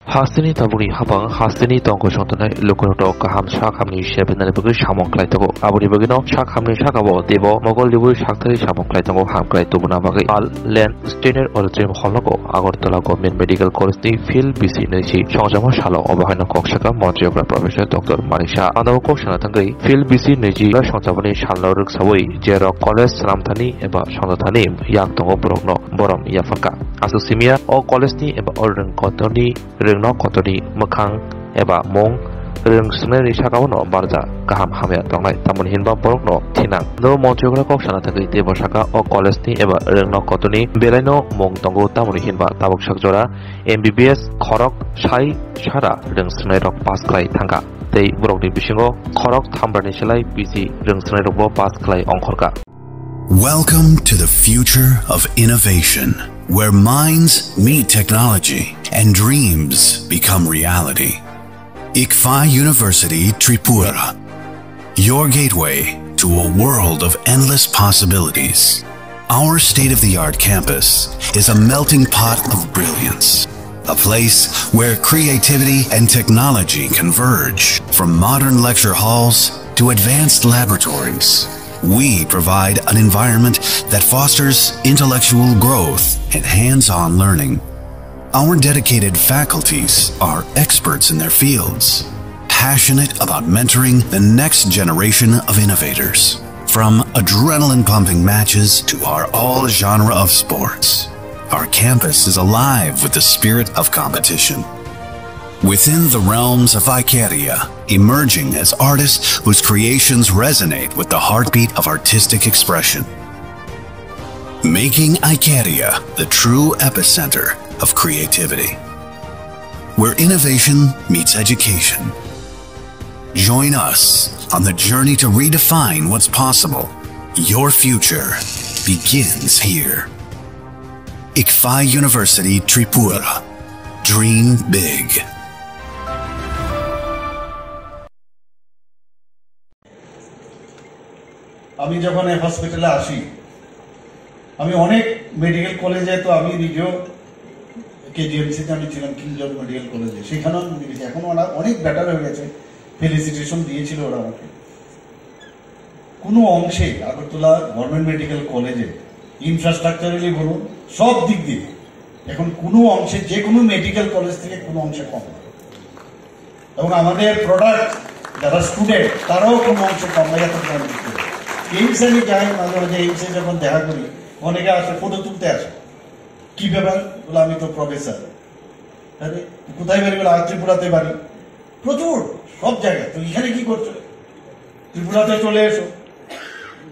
Hasini taburi habang hasini tongko sontonai lukunoto kaham shakhamni shebenare bugu shamong klaitogo aburi bugino shakhamni shakabo debo mogol libu shaktari shamong klaitogo hamklai tubuna bagi al len stener oltrim hologo agortala government medical college ni field bc nechi songjamo shalo obahino kokshaka montriyogra professor dr manisha adawo koksana tangai field bc nechi la songjamoni shalno ruksawai jero college salamthani eba sondathani yak tongo borokno borom yafanka asu simia o college ni eba oreng kotoni rengno kotoni mokhang eba mong reng sunai sakawno barja kaham hamya tongnai tamon hinba borokno thinang no montriyogra koksana tangai debo saka o college ni eba rengno kotoni belaino mong tongo tamon hinba tabok sakjora mbbs khorok sai sara reng sunai rok pass klai thanga tei borokni bisingo khorok thambarni selai pg reng sunai rokbo pass klai ongkhorka. Welcome to the future of innovation, where minds meet technology and dreams become reality. ICFA University Tripura, your gateway to a world of endless possibilities. Our state-of-the-art campus is a melting pot of brilliance, a place where creativity and technology converge. From modern lecture halls to advanced laboratories, we provide an environment that fosters intellectual growth and hands-on learning. Our dedicated faculties are experts in their fields, passionate about mentoring the next generation of innovators. From adrenaline-pumping matches to our all genre of sports, our campus is alive with the spirit of competition. Within the realms of Icaria, emerging as artists whose creations resonate with the heartbeat of artistic expression. Making Icaria the true epicenter of creativity, where innovation meets education. Join us on the journey to redefine what's possible. Your future begins here. ICFA University Tripura. Dream big. আমি যখন এই হসপিটালে আসি আমি অনেক medical কলেজে তো আমি নিজেও কেজিএমসিতে আমি ছিলাম কিংজর্জ মেডিকেল কলেজে সেখানেও আমি দেখেছি এখন ওরা অনেক বেটার হয়ে গেছে ফেলিসিটেশন দিয়েছিল ওরা আমাকে কোনো অংশে আগরতলা গভর্নমেন্ট মেডিকেল কলেজে ইনফ্রাস্ট্রাকচারালি বলুন সব দিক দিয়ে এখন কোনো অংশে যে কোনো মেডিকেল কলেজ থেকে কোনো অংশে কম এবং আমাদের প্রোডাক্ট যারা স্টুডেন্ট তারাও কোনো অংশে কম না এত এইমসে আমি যাই মাঝে মাঝে এইমসে যখন দেখা করি অনেকে আসে ফটো তুলতে আসে কি ব্যাপার বলে আমি তো প্রফেসর আরে কোথায় বাড়ি বলে ত্রিপুরাতে বাড়ি প্রচুর সব জায়গায় তো এখানে কি করছো ত্রিপুরাতে চলে এসো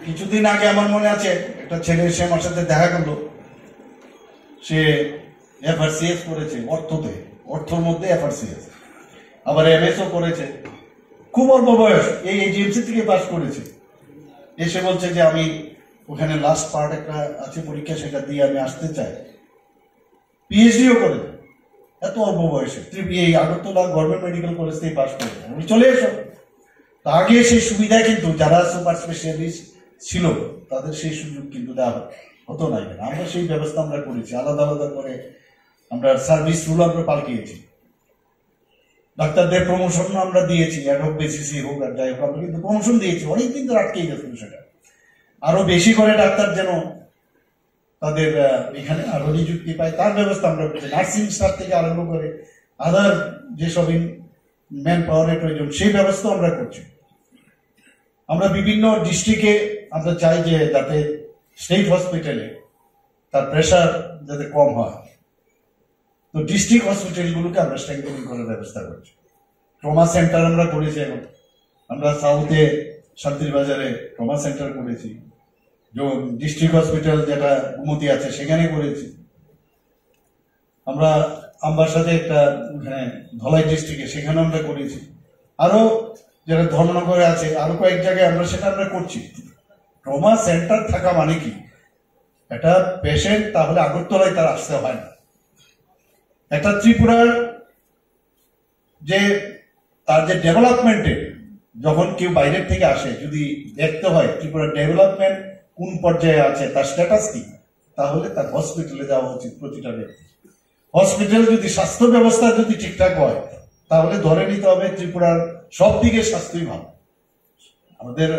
কিছুদিন আগে আমার মনে আছে একটা ছেলে এসে আমার সাথে দেখা করলো সে এফআরসিএস করেছে অর্থর মধ্যে এফআরসিএস আবার এমএসও করেছে খুব অল্প বয়স এই এজিএমসি থেকে পাস করেছে এসে বলছে যে আমি ওখানে লাস্ট পার্ট একটা আছে পরীক্ষা সেটা দিয়ে আমি আসতে চাই পিএইচডিও করে এত অল্প বয়সে এই আগরতলা গভর্নমেন্ট মেডিকেল কলেজ থেকে পাস করে আমি চলে এসো আগে সেই সুবিধা কিন্তু যারা সুপার স্পেশালিস্ট ছিল তাদের সেই সুযোগ কিন্তু দেওয়া হতো না আমরা সেই ব্যবস্থা আমরা করেছি আলাদা আলাদা করে আমরা সার্ভিস রুল আমরা পাল্টিয়েছি ডাক্তারদের প্রমোশন আমরা দিয়েছি অ্যাডহক বেসিসে হোক আর যাই হোক আমরা কিন্তু প্রমোশন দিয়েছি অনেকদিন তো আটকেই গেছিল সেটা আরো বেশি করে ডাক্তার যেন তাদের এখানে আরো নিযুক্তি পায় তার ব্যবস্থা আমরা করছি নার্সিং স্টাফ থেকে আরম্ভ করে আদার যেসব ম্যান পাওয়ারের প্রয়োজন সেই ব্যবস্থা আমরা করছি আমরা বিভিন্ন ডিস্ট্রিক্টে আমরা চাই যে যাতে স্টেট হসপিটালে তার প্রেশার যাতে কম হয় তো ডিস্ট্রিক্ট হসপিটালগুলোকে আমরা স্ট্রেংথেনিং করার ব্যবস্থা করছি ট্রমা সেন্টার আমরা করেছি এখন আমরা সাউথে শান্তিরবাজারে ট্রমা সেন্টার করেছি ডিস্ট্রিক্ট হসপিটাল যেটা গুমতি আছে সেখানে করেছি আমরা আমবাসাতে একটা ধলাই ডিস্ট্রিক্টে সেখানে আমরা করেছি আরো যেটা ধর্মনগরে আছে আরো কয়েক জায়গায় আমরা সেটা আমরা করছি ট্রমা সেন্টার থাকা মানে কি একটা পেশেন্ট তাহলে আগরতলায় তার আসতে হয় না একটা ত্রিপুরার যে তার যে ডেভেলপমেন্টে যখন কেউ বাইরের থেকে আসে যদি দেখতে হয় ত্রিপুরার ডেভেলপমেন্ট কোন পর্যায়ে আছে তার স্ট্যাটাস কি তাহলে তার হসপিটালে যাওয়া উচিত প্রতিটা ব্যক্তি হসপিটাল যদি স্বাস্থ্য ব্যবস্থা যদি ঠিকঠাক হয়, তাহলে ধরে নিতে হবে ত্রিপুরার সব দিকে স্বাস্থ্যই ভালো। আমাদের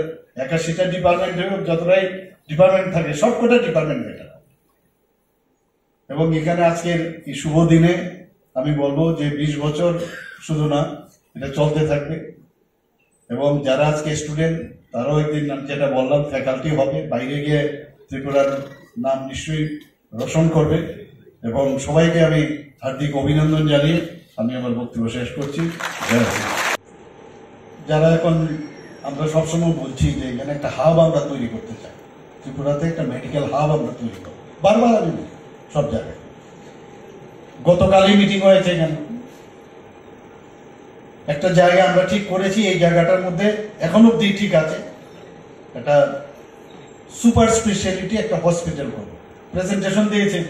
81টা ডিপার্টমেন্ট যতটাই ডিপার্টমেন্ট থাকে, সবকটা ডিপার্টমেন্ট বেটার। এবং এখানে আজকের এই শুভ দিনে আমি বলবো যে 20 বছর শুধু না, এটা চলতে থাকবে। এবং যারা আজকে স্টুডেন্ট তারাও একদিন যেটা বললাম ফ্যাকাল্টি হবে, বাইরে গিয়ে ত্রিপুরার নাম নিশ্চয়ই রোশন করবে। এবং সবাইকে আমি হার্দিক অভিনন্দন জানিয়ে আমি আমার বক্তব্য শেষ করছি। যারা এখন আমরা সবসময় বলছি যে এখানে একটা হাব আমরা তৈরি করতে চাই, ত্রিপুরাতে একটা মেডিকেল হাব আমরা তৈরি করব, বারবার আমি সব জায়গায়। গতকালই মিটিং হয়েছে এখানে, একটা জায়গা আমরা ঠিক করেছি, এই জায়গাটার মধ্যে এখন অব্দি ঠিক আছে, একটা সুপার স্পেশালিটি একটা হসপিটাল করব। প্রেজেন্টেশন দিয়েছে,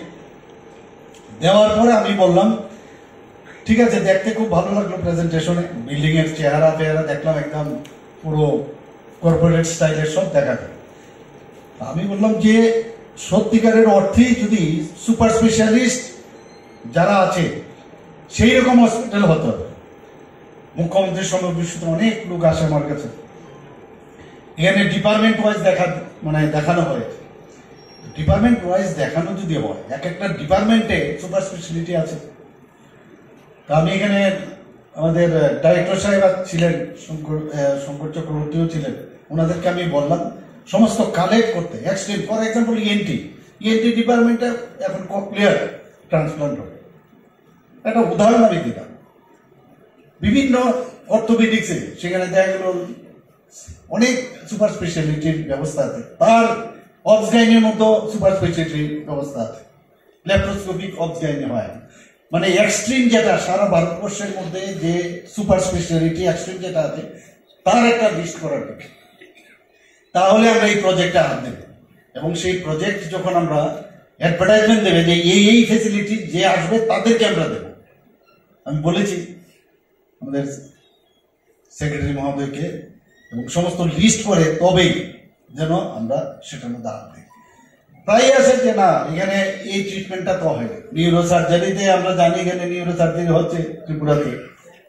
দেওয়ার পরে আমি বললাম ঠিক আছে, দেখতে খুব ভালো লাগলো প্রেজেন্টেশনে, বিল্ডিং এর চেহারা ফেহারা দেখলাম, একদম পুরো কর্পোরেট স্টাইলের সব দেখা যায়। আমি বললাম যে সত্যিকারের অর্থেই যদি সুপার স্পেশালিস্ট যারা আছে সেই রকম হসপিটাল হতে হবে। মুখ্যমন্ত্রীর সঙ্গে বিশ্বত অনেক লোক আসে আমার কাছে, এখানে ডিপার্টমেন্ট ওয়াইজ দেখানো হয়েছে। ডিপার্টমেন্ট ওয়াইজ দেখানো যদি হয়, এক একটা ডিপার্টমেন্টে সুপার স্পেশালিটি আছে। তা আমি এখানে আমাদের ডাইরেক্টর সাহেব ছিলেন, শঙ্কর চক্রবর্তীও ছিলেন, ওনাদেরকে আমি বললাম সমস্ত কালেক্ট করতে। এক্সট্রিম ফর এক্সাম্পল ইএনটি ডিপার্টমেন্টে এখন ককলিয়ার ট্রান্সপ্লান্ট হবে, একটা উদাহরণ আমি দিলাম। বিভিন্ন অর্থোপেডিক্সে সেখানে দেখা গেল অনেক সুপার স্পেশালিটির ব্যবস্থা আছে, তার অবসগাইনের মতো সুপার স্পেশালিটির ব্যবস্থা আছে, ল্যাপ্রোস্কোপিক অবসগাইনে হয়। মানে এক্সট্রিম যেটা সারা ভারতবর্ষের মধ্যে যে সুপার স্পেশালিটি এক্সট্রিম যেটা আছে তার একটা লিস্ট করার দরকার। তাহলে আমরা এই প্রজেক্টে হাত দেব, এবং সেই প্রজেক্ট যখন আমরা অ্যাডভার্টাইজমেন্ট দেবে যে এই ফেসিলিটি যে আসবে তাদেরকে আমরা দেব। আমি বলেছি আমাদের সেক্রেটারি মহোদয়কে, এবং সমস্ত লিস্ট করে তবেই যেন আমরা সেটার মধ্যে হাত দিই। তাই আছে যে না এখানে এই ট্রিটমেন্টটা তো হয় না, নিউরো সার্জারিতে আমরা জানি এখানে নিউরো সার্জারি হচ্ছে ত্রিপুরাতে,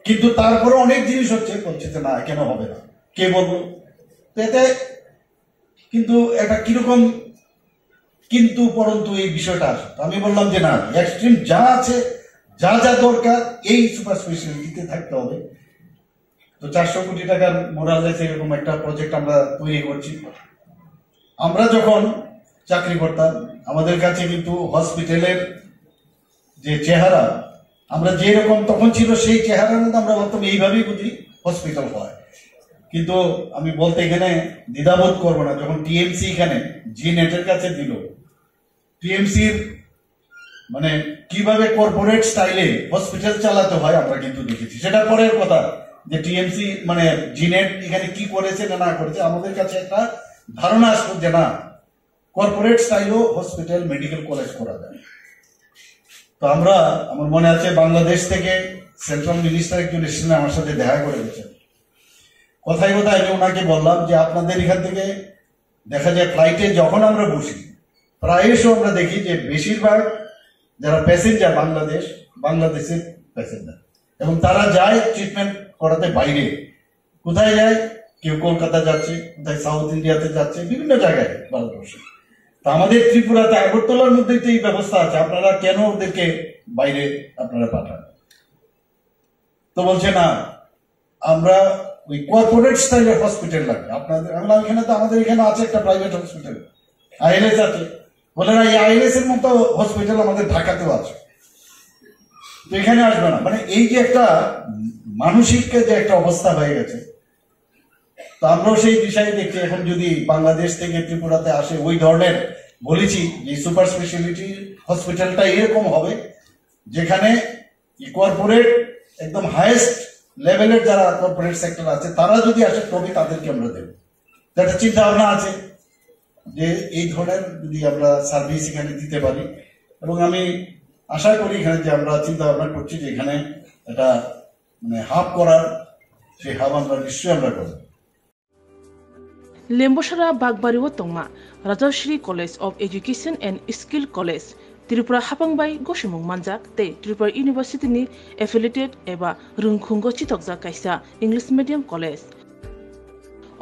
কিন্তু তারপরে অনেক জিনিস হচ্ছে, বলছে যে না কেন হবে না, কে বলবো। এতে কিন্তু একটা কিরকম কিন্তু পরন্তু এই বিষয়টা আসে। আমি বললাম যে না, এক্সট্রিম যা আছে, যা যা দরকার এই সুপার স্পেশালিটিতে থাকতে হবে। তো 400 কোটি টাকার মোরালেস এরকম একটা প্রজেক্ট আমরা তৈরি করছি। আমরা যখন চাকরি করতাম আমাদের কাছে কিন্তু হসপিটালের যে চেহারা আমরা যেরকম তখন ছিল, সেই চেহারার মধ্যে আমরা ভাবতাম এইভাবেই বুঝি হসপিটাল হয়। কিন্তু আমি বলতে এখানে দ্বিধাবোধ করবো না, যখন টিএমসি এখানে জি নেটের কাছে দিল, টিএমসির মানে কিভাবে কর্পোরেট স্টাইলে হসপিটাল চালাতে হয় আমরা কিন্তু দেখেছি। সেটা পরের কথা যে টিএমসি মানে জিনেট এখানে কি করেছে না করেছে, আমাদের কাছে একটা ধারণা আসতো যে না কর্পোরেট স্টাইলও হসপিটাল মেডিকেল কলেজ করা যায়। তো আমরা, আমার মনে আছে বাংলাদেশ থেকে সেন্ট্রাল মিনিস্টার একজন এসেছিলেন, আমার সাথে দেখা করে গেছেন। কথায় কথায় আমি ওনাকে বললাম যে আপনাদের এখান থেকে দেখা যায় ফ্লাইটে যখন আমরা বসি প্রায়শই আমরা দেখি যে বেশিরভাগ যারা প্যাসেঞ্জার বাংলাদেশের প্যাসেঞ্জার, এবং তারা যায় ট্রিটমেন্ট করাতে বাইরে। কোথায় যায়? কেউ কলকাতা যাচ্ছে, কোথায় সাউথ ইন্ডিয়াতে যাচ্ছে, বিভিন্ন জায়গায় ভারতবর্ষে। তা আমাদের ত্রিপুরাতে আগরতলার মধ্যেই তো এই ব্যবস্থা আছে, আপনারা কেন ওদেরকে বাইরে আপনারা পাঠান? তো বলছে না আমরা ওই কর্পোরেট স্টাইলের হসপিটাল লাগে আপনাদের। আমরা এখানে তো আমাদের এখানে আছে একটা প্রাইভেট হসপিটাল, আইএলএস আছে। বলে না এই আইএলএস এর মতো হসপিটাল আমাদের ঢাকাতেও আছে, তো এখানে আসবে না। মানে এই যে একটা মানসিক যে একটা অবস্থা হয়ে গেছে, তো আমরাও সেই বিষয়ে দেখছি। এখন যদি বাংলাদেশ থেকে ত্রিপুরাতে আসে ওই ধরনের, বলেছি যে সুপার স্পেশালিটি হসপিটালটা এরকম হবে যেখানে কর্পোরেট একদম হাইয়েস্ট লেভেলের যারা কর্পোরেট সেক্টর আছে তারা যদি আসে তবে তাদেরকে আমরা দেব। একটা চিন্তা ভাবনা আছে যে এই ধরনের যদি আমরা সার্ভিস এখানে দিতে পারি, এবং আমি আশা করি এখানে যে আমরা চিন্তা ভাবনা করছি যে এখানে একটা মানে হাব করার, সেই হাব আমরা নিশ্চয়ই আমরা করব। Lembosara Bagbariwo Tongma, Rajashri College of Education and Skill College, Tripura हापांबाय गसुमुं मानजाक ते त्रिपुरा इउनिभार्सिटीनि एफिलिएटेड एबा रोंखुंगो चितकजाक कायसा इंग्लिश मीडियम कॉलेज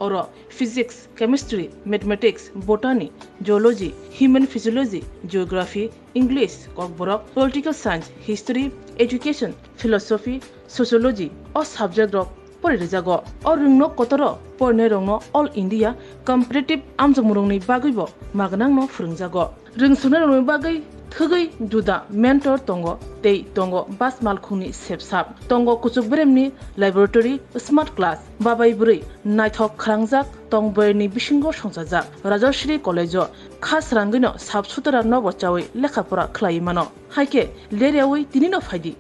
और physics chemistry mathematics botany geology human physiology geography English Kokborok political science history education philosophy sociology और सब्जेक्ट रक परिरेजागो और रोंनो कतरो परने रोंनो ऑल इंडिया कम्पिटिटिव आमजमुरंनि बागैबो मागनांनो फोरोंजागो रोंसुनो रोंनो बागै थगै जुदा मेंटर तंगो तै तंगो बास मालखुंनि सेबसाब तंगो कुचुक ब्रेमनि लैबोरेटरी स्मार्ट क्लास बाबाय बुरै नायथक खरांजाक तंबरनि बिसिंगो संजाजाक राजश्री कलेजो खास रांगैनो साबसुतरा नबचावै लेखाफोरा खलाय मानो हायके लेरियावै तिनिनो फायदि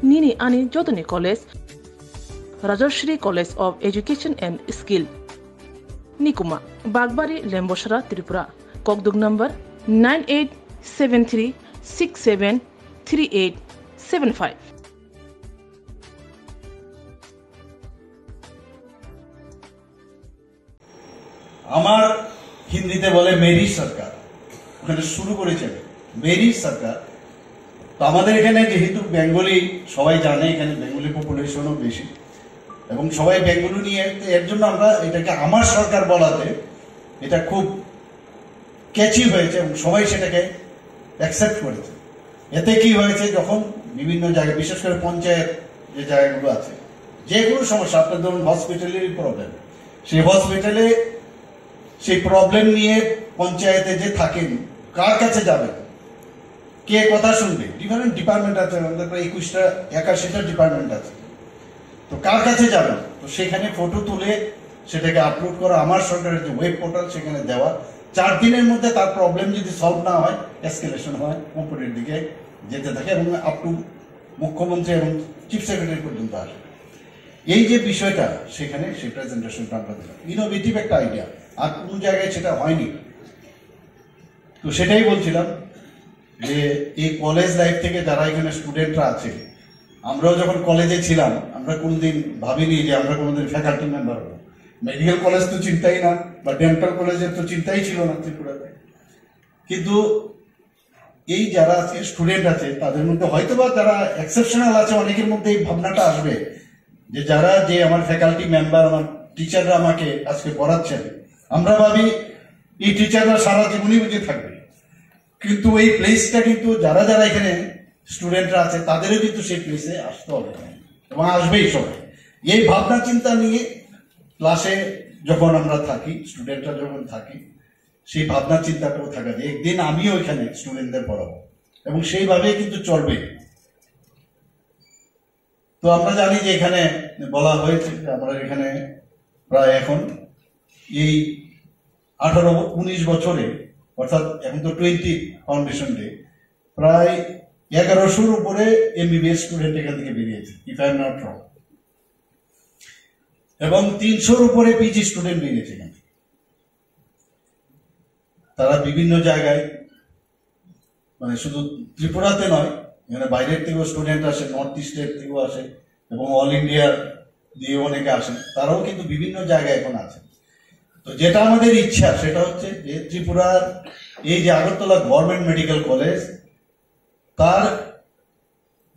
निनि आनि जतनि college Rajshree college of education and skill निकुमा बागबारी लेम्बोसरा त्रिपुरा ककदुक नंबर 9873673875 আমার হিন্দিতে বলে মেরি সরকার ওখানে শুরু করেছেন মেরি সরকার তো আমাদের এখানে যেহেতু বেঙ্গলি সবাই জানে এখানে বেঙ্গলি পপুলেশনও বেশি এবং সবাই বেঙ্গলি নিয়ে এর জন্য আমরা এটাকে আমার সরকার বলাতে এটা খুব ক্যাচি হয়েছে এবং সবাই সেটাকে অ্যাকসেপ্ট করেছে এতে কি হয়েছে যখন বিভিন্ন জায়গায় বিশেষ করে পঞ্চায়েত যে জায়গাগুলো আছে যে কোনো সমস্যা আপনার ধরুন হসপিটালেরই প্রবলেম সেই হসপিটালে সেই প্রবলেম নিয়ে পঞ্চায়েতে যে থাকেন কার কাছে যাবেন কে কথা শুনবে ডিফারেন্ট ডিপার্টমেন্ট আছে আমাদের প্রায় 81টা ডিপার্টমেন্ট আছে তো কার কাছে যাবেন তো সেখানে ফটো তুলে সেটাকে আপলোড করা আমার সরকারের যে ওয়েব পোর্টাল সেখানে দেওয়া 4 দিনের মধ্যে তার প্রবলেম যদি সলভ না হয় এসকেলেশন হয় উপরের দিকে যেতে থাকে এবং আপ টু মুখ্যমন্ত্রী এবং চিফ সেক্রেটারি পর্যন্ত আসে এই যে বিষয়টা সেখানে সেই প্রেজেন্টেশনটা আমরা দিলাম ইনোভেটিভ একটা আইডিয়া আর কোনো জায়গায় সেটা হয়নি তো সেটাই বলছিলাম যে এই কলেজ লাইফ থেকে যারা এখানে স্টুডেন্টরা আছে আমরাও যখন কলেজে ছিলাম আমরা কোনদিন ভাবিনি যে আমরা কোনোদিন ফ্যাকাল্টি মেম্বার হবো মেডিকেল কলেজ তো চিন্তাই না বা ডেন্টাল কলেজের তো চিন্তাই ছিল না ত্রিপুরাতে কিন্তু এই যারা আজকে স্টুডেন্ট আছে তাদের মধ্যে হয়তো বা যারা এক্সেপশনাল আছে অনেকের মধ্যে এই ভাবনাটা আসবে যে যারা যে আমার ফ্যাকাল্টি মেম্বার আমার টিচাররা আমাকে আজকে পড়াচ্ছেন আমরা ভাবি এই টিচাররা সারা জীবনই বুঝে থাকবে কিন্তু এই প্লেসটা কিন্তু যারা যারা এখানে স্টুডেন্টরা আছে তাদেরও কিন্তু সেই প্লেসে আসতে হবে এবং আসবেই সবাই এই ভাবনা চিন্তা নিয়ে ক্লাসে যখন আমরা থাকি স্টুডেন্টরা যখন থাকি সেই ভাবনা চিন্তাটাও থাকা যে একদিন আমিও এখানে স্টুডেন্টদের পড়াবো এবং সেইভাবেই কিন্তু চলবে তো আমরা জানি যে এখানে বলা হয়েছে যে আমরা এখানে প্রায় এখন এই 18-19 বছরে অর্থাৎ এখন তো 20 ফাউন্ডেশন ডে প্রায় 1100-র উপরে এমবিবিএস স্টুডেন্ট এখান থেকে বেরিয়েছে if I am not wrong এবং 300-র উপরে পিজি স্টুডেন্ট বেরিয়েছে এখানে তারা বিভিন্ন জায়গায় মানে শুধু ত্রিপুরাতে নয় এখানে বাইরের থেকেও স্টুডেন্ট আসে নর্থ ইস্টের থেকেও আসে এবং অল ইন্ডিয়া দিয়ে অনেকে আসেন তারাও কিন্তু বিভিন্ন জায়গায় এখন আছে তো যেটা আমাদের ইচ্ছা সেটা হচ্ছে যে ত্রিপুরার এই যে আগরতলা গভর্নমেন্ট মেডিকেল কলেজ তার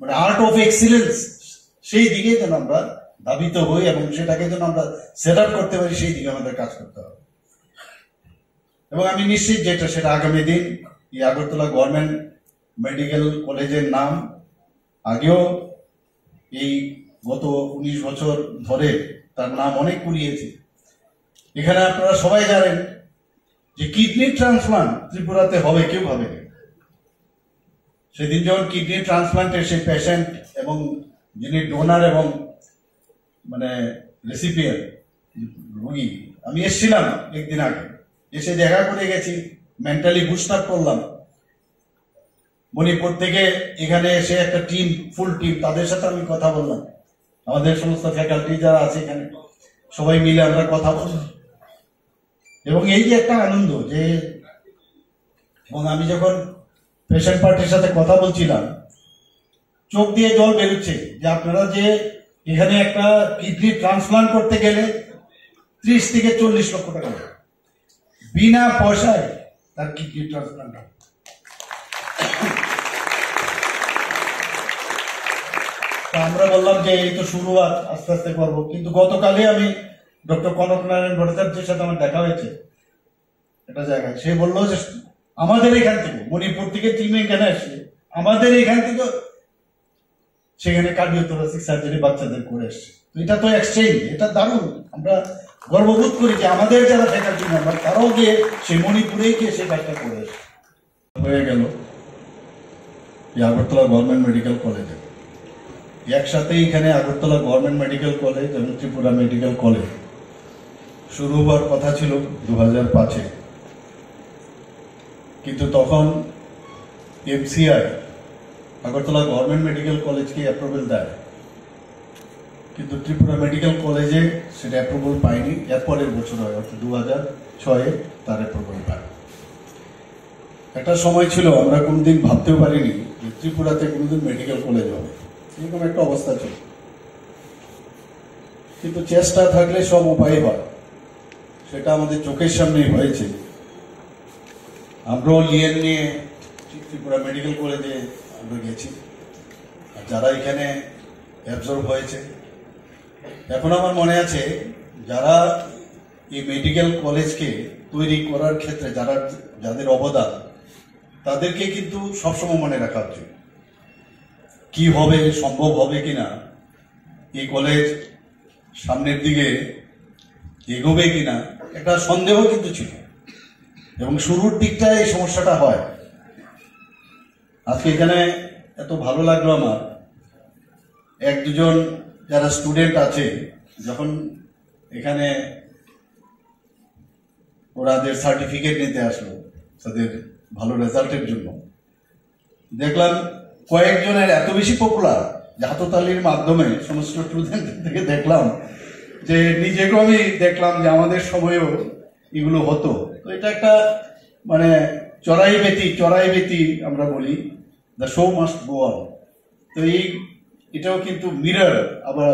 মানে আর্ট অফ এক্সিলেন্স সেই দিকে যেন আমরা ধাবিত হই এবং সেটাকে যেন আমরা সেট আপ করতে পারি সেই দিকে আমাদের কাজ করতে হবে এবং আমি নিশ্চিত যেটা সেটা আগামী দিন এই আগরতলা গভর্নমেন্ট মেডিকেল কলেজের নাম আগেও এই গত 19 বছর ধরে তার নাম অনেক কুড়িয়েছে এখানে আপনারা সবাই জানেন যে কিডনি ট্রান্সপ্লান্ট ত্রিপুরাতে হবে কেউ ভাবে সেদিন যখন কিডনি ট্রান্সপ্লান্টের সেই পেশেন্ট এবং যিনি ডোনার এবং মানে রেসিপিয়েন্ট রোগী আমি এসেছিলাম একদিন আগে এসে দেখা করে গেছি মেন্টালি বুস্ট আপ করলাম মণিপুর থেকে এখানে এসে একটা টিম ফুল টিম তাদের সাথে আমি কথা বললাম আমাদের সমস্ত ফ্যাকাল্টি যারা আছে এখানে সবাই মিলে আমরা কথা বললাম এবং এই যে একটা আনন্দ যে এবং আমি যখন পেশেন্ট পার্টির সাথে কথা বলছিলাম চোখ দিয়ে জল বেরোচ্ছে যে আপনারা যে এখানে একটা কিডনি ট্রান্সপ্লান্ট করতে গেলে 30 থেকে 40 লক্ষ টাকা বিনা পয়সায় তার কিডনি ট্রান্সপ্লান্ট হবে আমরা বললাম যে এই তো শুরুয়াত, আস্তে আস্তে করবো। কিন্তু গতকালে আমি ডক্টর কনক নারায়ণ ভট্টাচার্যের সাথে আমার দেখা হয়েছে একটা জায়গায়। সে বললো যে আমাদের এখান থেকে, মণিপুর থেকে টিম এখানে আসছে, আমাদের এখান থেকে সেখানে কার্ডিওথোরাসিক সার্জারি বাচ্চাদের করে এসছে। এটা তো এক্সচেঞ্জ, এটা দারুণ। আমরা গর্ববোধ করি যে আমাদের যারা ফ্যাকাল্টি মেম্বার তারাও গিয়ে সেই মণিপুরেই গিয়ে সেই কাজটা করে এসছে। হয়ে গেল আগরতলা গভর্নমেন্ট মেডিকেল কলেজে একসাথে, এখানে আগরতলা গভর্নমেন্ট মেডিকেল কলেজ এবং ত্রিপুরা মেডিকেল কলেজ শুরু হওয়ার কথা ছিল 2005-এ, কিন্তু তখন এমসিআই আগরতলা গভর্নমেন্ট মেডিকেল কলেজকে অ্যাপ্রুভাল দেয়, কিন্তু ত্রিপুরা মেডিকেল কলেজে সেটা অ্যাপ্রুভাল পায়নি। এরপরের বছর হয়, অর্থাৎ 2006-এ তার অ্যাপ্রুভাল পায়। একটা সময় ছিল আমরা কোনোদিন ভাবতেও পারিনি যে ত্রিপুরাতে কোনোদিন মেডিকেল কলেজ হবে, এরকম একটা অবস্থা ছিল। কিন্তু চেষ্টা থাকলে সব উপায় হয়, সেটা আমাদের চোখের সামনেই হয়েছে। আমরাও লিয়েন নিয়ে ত্রিপুরা মেডিকেল কলেজে আমরা গেছি, আর যারা এখানে অ্যাবজর্ব হয়েছে, এখন আমার মনে আছে যারা এই মেডিকেল কলেজকে তৈরি করার ক্ষেত্রে যাদের অবদান, তাদেরকে কিন্তু সবসময় মনে রাখা উচিত। কি হবে, সম্ভব হবে কিনা, এই কলেজ সামনের দিকে এগোবে কিনা, একটা সন্দেহ কিন্তু ছিল, এবং শুরুর দিকটায় এই সমস্যাটা হয়। আজকে এখানে এত ভালো লাগলো আমার, এক দুজন যারা স্টুডেন্ট আছে, যখন এখানে ওরাদের সার্টিফিকেট নিতে আসলো তাদের ভালো রেজাল্টের জন্য, দেখলাম কয়েকজনের এত বেশি পপুলার যে হাততালির মাধ্যমে সমস্ত স্টুডেন্ট থেকে দেখলাম যে নিজেকেও আমি দেখলাম যে আমাদের সময়েও এগুলো হতো। তো এটা একটা মানে চড়াই বেতি আমরা বলি, the show must go on. তো এটাও কিন্তু মিরর। আবার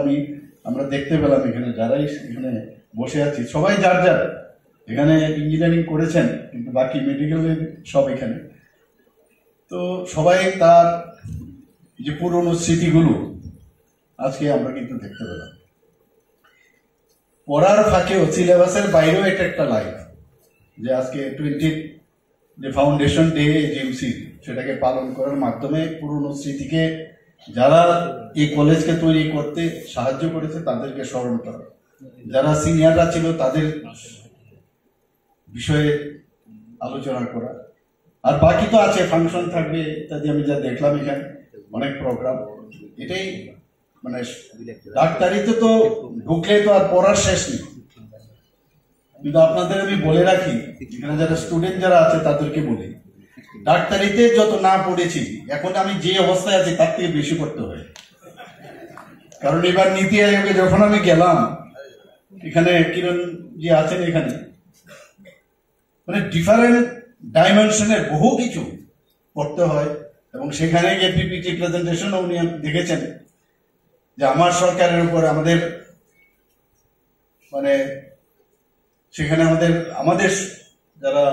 আমরা দেখতে পেলাম এখানে যারাই এখানে বসে আছি সবাই যার এখানে ইঞ্জিনিয়ারিং করেছেন, কিন্তু বাকি মেডিকেলের সব এখানে। তো সবাই তার যে পুরনো স্মৃতিগুলো আজকে আমরা কিন্তু দেখতে পেলাম। পড়ার ফাঁকেও সিলেবাসের বাইরেও এটা একটা লাইফ, যে আজকে 20 যে ফাউন্ডেশন ডে জিএমসি, সেটাকে পালন করার মাধ্যমে পুরনো স্মৃতিকে, যারা এই কলেজকে তৈরি করতে সাহায্য করেছে তাদেরকে স্মরণ করা, যারা সিনিয়ররা ছিল তাদের বিষয়ে আলোচনা করা। আর বাকি তো আছে, ফাংশন থাকবে ইত্যাদি। আমি যা দেখলাম এখানে অনেক প্রোগ্রাম, এটাই মানে ডাক্তারিতে তো ঢুকলে তো আর পড়ার শেষ নেই। কিন্তু আপনাদের আমি বলে রাখি, এখানে যারা স্টুডেন্ট যারা আছে তাদেরকে বলি, ডাক্তারিতে যত না পড়েছি, এখন আমি যে অবস্থায় আছি তার থেকে বেশি পড়তে হয়। কারণ এবার নীতি আয়োগে যখন আমি গেলাম, এখানে কিরণ যে আছেন এখানে, মানে ডিফারেন্ট ডাইমেনশনের বহু কিছু পড়তে হয়। এবং সেখানে গিয়ে পিপিটি প্রেজেন্টেশন উনি দেখেছেন যে আমার সরকারের উপর আমাদের মানে সেখানে আমাদের যারা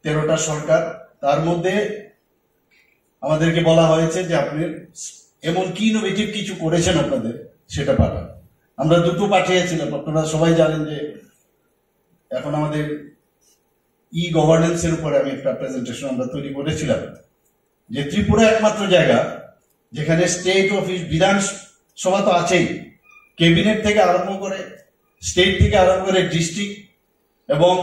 13টা সরকার, তার মধ্যে আমাদেরকে বলা হয়েছে যে আপনি এমন কি ইনোভেটিভ কিছু করেছেন আপনাদের, সেটা পাঠান। আমরা 2টো পাঠিয়েছিলাম। আপনারা সবাই জানেন যে এখন আমাদের গভর্নেন্সের উপরে আমি একটা প্রেজেন্টেশন আমরা তৈরি করেছিলাম, যে ত্রিপুরা একমাত্র জায়গা যেখানে স্টেট অফিস, বিধানসভা তো আছেই, ক্যাবিনেট থেকে আরম্ভ করে, স্টেট থেকে আরম্ভ করে ডিস্ট্রিক্ট এবং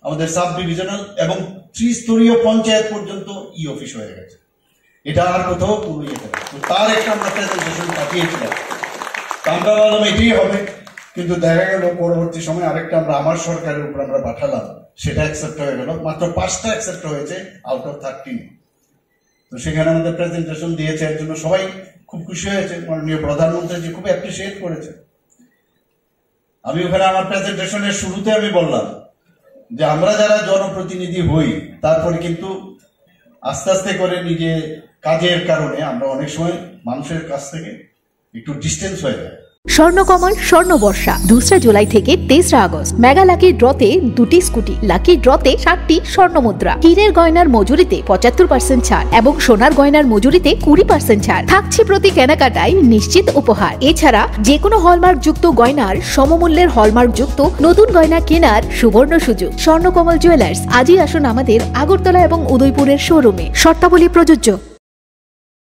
আমাদের সাব ডিভিশনাল এবং ত্রিস্তরীয় পঞ্চায়েত পর্যন্ত অফিস হয়ে গেছে। এটা আর কোথাও পুরো ইয়ে। তো তার একটা আমরা প্রেজেন্টেশন পাঠিয়েছিলাম। আমরা বললাম এটাই হবে, কিন্তু দেখা গেল পরবর্তী সময় আরেকটা আমার সরকারের উপর আমরা পাঠালাম, সেটা অ্যাকসেপ্ট হয়ে গেল। মাত্র 5টা অ্যাকসেপ্ট হয়েছে আউট অফ 13। তো সেখানে আমাদের প্রেজেন্টেশন দিয়েছে, এর জন্য সবাই খুব খুশি হয়েছে। মাননীয় প্রধানমন্ত্রী খুব অ্যাপ্রিসিয়েট করেছে। আমি ওখানে আমার প্রেজেন্টেশনের শুরুতে আমি বললাম যে আমরা যারা জনপ্রতিনিধি হই, তারপরে কিন্তু আস্তে আস্তে করে নিজে কাজের কারণে আমরা অনেক সময় মানুষের কাছ থেকে একটু ডিস্টেন্স হয়ে যায়। স্বর্ণকমল স্বর্ণবর্ষা 2 জুলাই থেকে 23 আগস্ট। মেগা লাকি ড্রতে 2টি স্কুটি, লাকি ড্রতে 7টি স্বর্ণমুদ্রা। হীরের গয়নার মজুরিতে 75% ছাড় এবং সোনার গয়নার মজুরিতে 20% ছাড় থাকছে। প্রতি কেনাকাটায় নিশ্চিত উপহার। এছাড়া যে কোনো হলমার্ক যুক্ত গয়নার সমমূল্যের হলমার্ক যুক্ত নতুন গয়না কেনার সুবর্ণ সুযোগ। স্বর্ণকমল জুয়েলার্স, আজই আসুন আমাদের আগরতলা এবং উদয়পুরের শোরুমে। শর্তাবলী প্রযোজ্য।